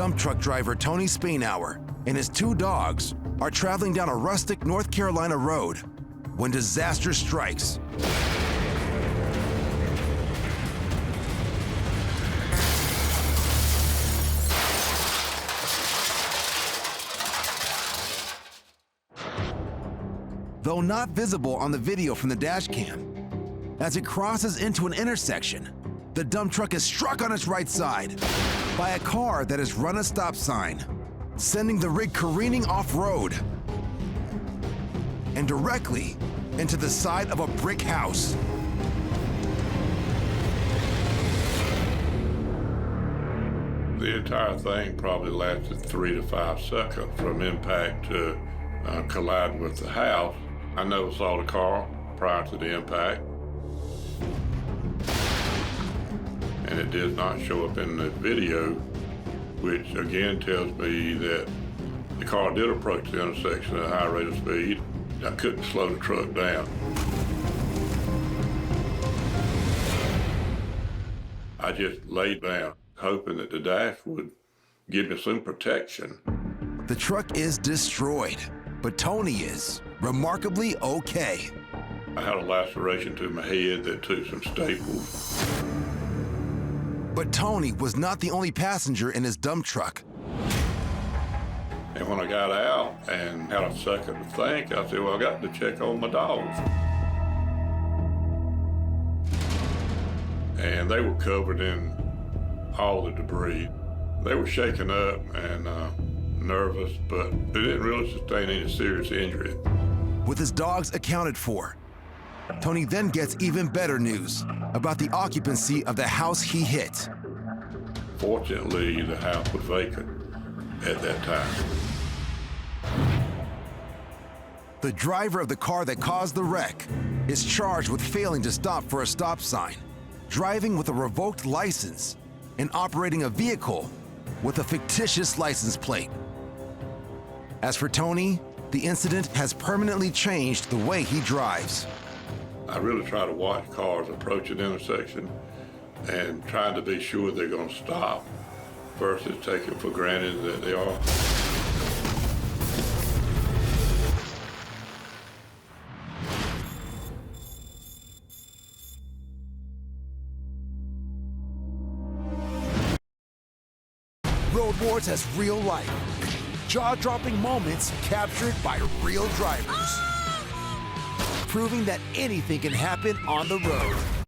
dump truck driver Tony Spainhour and his two dogs are traveling down a rustic North Carolina road when disaster strikes. Though not visible on the video from the dash cam, as it crosses into an intersection, the dump truck is struck on its right side by a car that has run a stop sign, sending the rig careening off-road and directly into the side of a brick house. The entire thing probably lasted 3 to 5 seconds from impact to collide with the house. I never saw the car prior to the impact, and it did not show up in the video, which again tells me that the car did approach the intersection at a high rate of speed. I couldn't slow the truck down. I just laid down, hoping that the dash would give me some protection. The truck is destroyed, but Tony is remarkably okay. I had a laceration to my head that took some staples. But Tony was not the only passenger in his dump truck. And when I got out and had a second to think, I said, well, I got to check on my dogs. And they were covered in all the debris. They were shaken up and nervous, but they didn't really sustain any serious injury. With his dogs accounted for, Tony then gets even better news about the occupancy of the house he hit. Fortunately, the house was vacant at that time. The driver of the car that caused the wreck is charged with failing to stop for a stop sign, driving with a revoked license, and operating a vehicle with a fictitious license plate. As for Tony, the incident has permanently changed the way he drives. I really try to watch cars approach an intersection and trying to be sure they're going to stop versus taking for granted that they are. Road Wars has real life, jaw-dropping moments captured by real drivers, proving that anything can happen on the road.